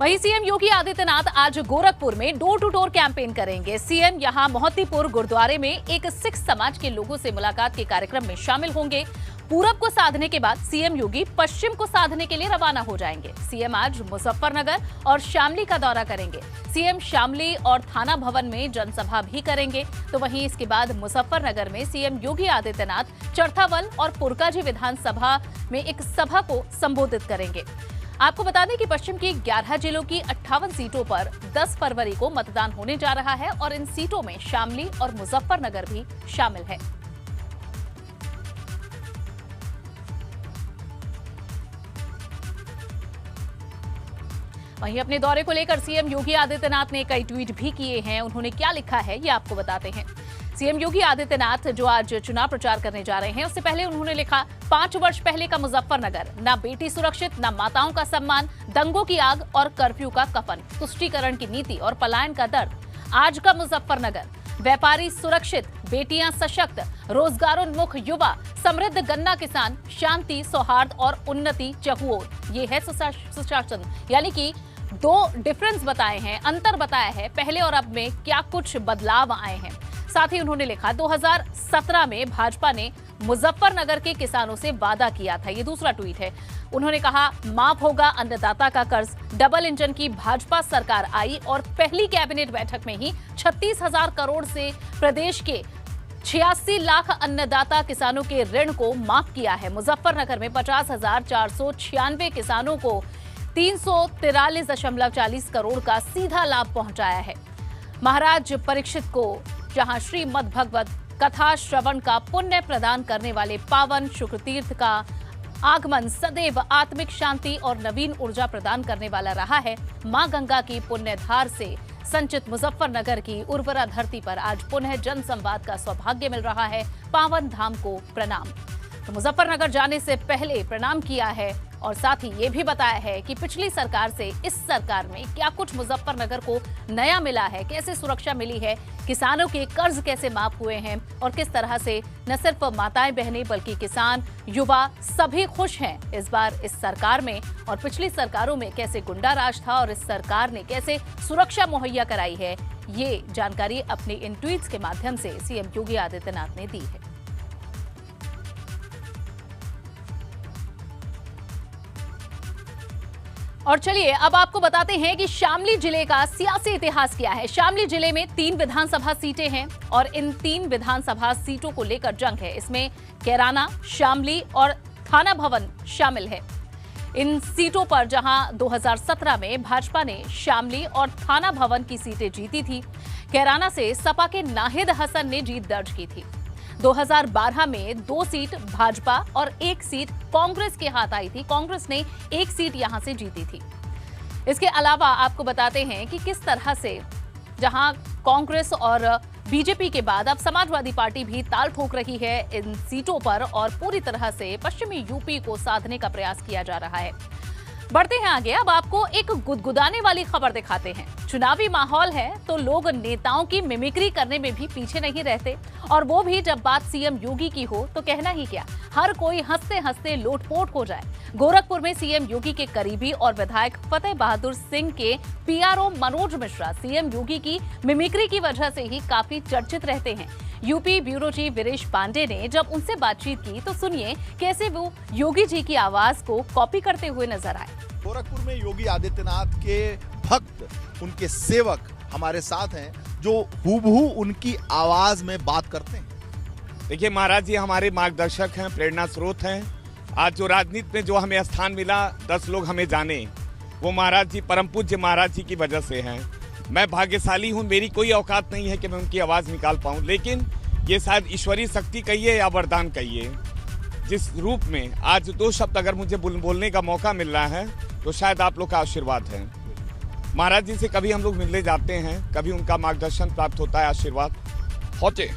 वहीं सीएम योगी आदित्यनाथ आज गोरखपुर में डोर टू डोर कैंपेन करेंगे। सीएम यहां मोहतीपुर गुरुद्वारे में एक सिख समाज के लोगों से मुलाकात के कार्यक्रम में शामिल होंगे। पूरब को साधने के बाद सीएम योगी पश्चिम को साधने के लिए रवाना हो जाएंगे। सीएम आज मुजफ्फरनगर और शामली का दौरा करेंगे। सीएम शामली और थाना भवन में जनसभा भी करेंगे। तो वहीं इसके बाद मुजफ्फरनगर में सीएम योगी आदित्यनाथ चरथावल और पुरकाजी विधानसभा में एक सभा को संबोधित करेंगे। आपको बता दें कि पश्चिम की 11 जिलों की 58 सीटों पर 10 फरवरी को मतदान होने जा रहा है और इन सीटों में शामली और मुजफ्फरनगर भी शामिल है। वहीं अपने दौरे को लेकर सीएम योगी आदित्यनाथ ने कई ट्वीट भी किए हैं। उन्होंने क्या लिखा है ये आपको बताते हैं। सीएम योगी आदित्यनाथ जो आज चुनाव प्रचार करने जा रहे हैं, उससे पहले उन्होंने लिखा, 5 वर्ष पहले का मुजफ्फरनगर, ना बेटी सुरक्षित, ना माताओं का सम्मान, दंगों की आग और कर्फ्यू का कफन, तुष्टीकरण की नीति और पलायन का दर्द। आज का मुजफ्फरनगर, व्यापारी सुरक्षित, बेटियां सशक्त, रोजगारोन्मुख युवा, समृद्ध गन्ना किसान, शांति सौहार्द और उन्नति चहुओर। ये है सुशासन। यानी कि 2 डिफरेंस बताए हैं, अंतर बताया है पहले और अब में क्या कुछ बदलाव आए हैं। साथ ही उन्होंने लिखा, 2017 में भाजपा ने मुजफ्फरनगर के किसानों से वादा किया था। ये दूसरा ट्वीट है। उन्होंने कहा, माफ होगा अन्नदाता का कर्ज। डबल इंजन की भाजपा सरकार आई और पहली कैबिनेट बैठक में ही 36,000 करोड़ से प्रदेश के 86 लाख अन्नदाता किसानों के ऋण को माफ किया है। मुजफ्फरनगर में 50,496 किसानों को 343.40 करोड़ का सीधा लाभ पहुंचाया है। महाराज परीक्षित को जहां श्रीमद् भगवत कथा श्रवण का पुण्य प्रदान करने वाले पावन शुक्र तीर्थ का आगमन सदैव आत्मिक शांति और नवीन ऊर्जा प्रदान करने वाला रहा है। मां गंगा की पुण्यधार से संचित मुजफ्फरनगर की उर्वरा धरती पर आज पुनः जन संवाद का सौभाग्य मिल रहा है। पावन धाम को प्रणाम। तो मुजफ्फरनगर जाने से पहले प्रणाम किया है और साथ ही ये भी बताया है कि पिछली सरकार से इस सरकार में क्या कुछ मुजफ्फरनगर को नया मिला है, कैसे सुरक्षा मिली है, किसानों के कर्ज कैसे माफ हुए हैं और किस तरह से न सिर्फ माताएं बहनें बल्कि किसान युवा सभी खुश हैं इस बार इस सरकार में। और पिछली सरकारों में कैसे गुंडा राज था और इस सरकार ने कैसे सुरक्षा मुहैया कराई है, ये जानकारी अपने इन ट्वीट्स के माध्यम से सीएम योगी आदित्यनाथ ने दी है। और चलिए अब आपको बताते हैं कि शामली जिले का सियासी इतिहास क्या है। शामली जिले में 3 विधानसभा सीटें हैं और इन 3 विधानसभा सीटों को लेकर जंग है। इसमें कैराना, शामली और थाना भवन शामिल है। इन सीटों पर जहां 2017 में भाजपा ने शामली और थाना भवन की सीटें जीती थी, कैराना से सपा के नाहिद हसन ने जीत दर्ज की थी। 2012 में 2 सीट भाजपा और 1 सीट कांग्रेस के हाथ आई थी। कांग्रेस ने 1 सीट यहां से जीती थी। इसके अलावा आपको बताते हैं कि किस तरह से जहां कांग्रेस और बीजेपी के बाद अब समाजवादी पार्टी भी ताल ठोक रही है इन सीटों पर और पूरी तरह से पश्चिमी यूपी को साधने का प्रयास किया जा रहा है। बढ़ते हैं आगे। अब आपको एक गुदगुदाने वाली खबर दिखाते हैं। चुनावी माहौल है तो लोग नेताओं की मिमिक्री करने में भी पीछे नहीं रहते और वो भी जब बात सीएम योगी की हो तो कहना ही क्या, हर कोई हंसते हंसते लोटपोट हो जाए। गोरखपुर में सीएम योगी के करीबी और विधायक फतेह बहादुर सिंह के पीआरओ मनोज मिश्रा सीएम योगी की मिमिक्री की वजह से ही काफी चर्चित रहते हैं। UP bureau chief Viresh Pandey ने जब उनसे बातचीत की तो सुनिए कैसे वो योगी जी की आवाज को कॉपी करते हुए नजर आए। गोरखपुर में योगी आदित्यनाथ के भक्त, उनके सेवक हमारे साथ हैं जो हूबहू उनकी आवाज में बात करते हैं। देखिए महाराज जी हमारे मार्गदर्शक हैं, प्रेरणा स्रोत हैं। आज जो राजनीति में जो हमें स्थान मिला, 10 लोग हमें जाने, वो महाराज जी परम पूज्य महाराज जी की वजह से हैं। मैं भाग्यशाली हूँ, मेरी कोई औकात नहीं है कि मैं उनकी आवाज निकाल पाऊँ, लेकिन ये शायद ईश्वरीय शक्ति कहिए या वरदान कहिए। जिस रूप में आज 2 शब्द अगर मुझे बोलने का मौका मिल रहा है तो शायद आप लोग का आशीर्वाद है। महाराज जी से कभी हम लोग मिलने जाते हैं, कभी उनका मार्गदर्शन प्राप्त होता है, आशीर्वाद होते।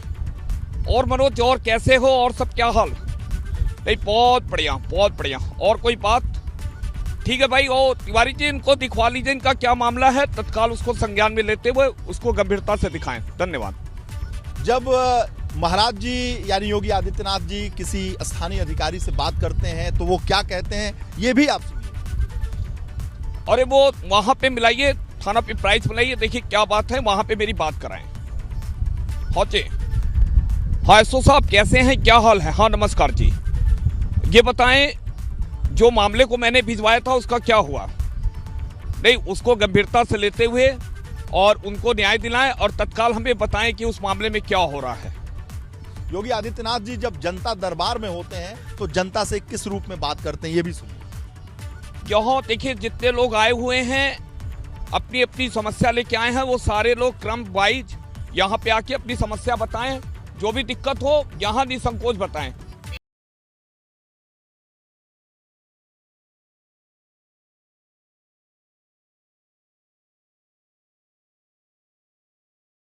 और मनोज और कैसे हो और सब क्या हाल? नहीं बहुत बढ़िया बहुत बढ़िया। और कोई बात? ठीक है भाई, ओ तिवारी जी इनको दिखवा लीजिए, इनका क्या मामला है, तत्काल उसको संज्ञान में लेते हुए उसको गंभीरता से दिखाएं। धन्यवाद। जब महाराज जी यानी योगी आदित्यनाथ जी किसी स्थानीय अधिकारी से बात करते हैं तो वो क्या कहते हैं, ये भी आप सुनिए। अरे वो वहां पे मिलाइए, थाना पे प्राइस मिलाइए, देखिए क्या बात है, वहां पे मेरी बात कराएं। हाँ एसओ साहब कैसे हैं, क्या हाल है? हाँ नमस्कार जी, ये बताएं जो मामले को मैंने भिजवाया था उसका क्या हुआ? नहीं, उसको गंभीरता से लेते हुए और उनको न्याय दिलाएं और तत्काल हमें बताएं कि उस मामले में क्या हो रहा है। योगी आदित्यनाथ जी जब जनता दरबार में होते हैं तो जनता से किस रूप में बात करते हैं, ये भी सुनिए। यहाँ देखिए जितने लोग आए हुए हैं अपनी अपनी समस्या लेके आए हैं, वो सारे लोग क्रम वाइज यहाँ पे आके अपनी समस्या बताएं, जो भी दिक्कत हो यहाँ निसंकोच बताएं।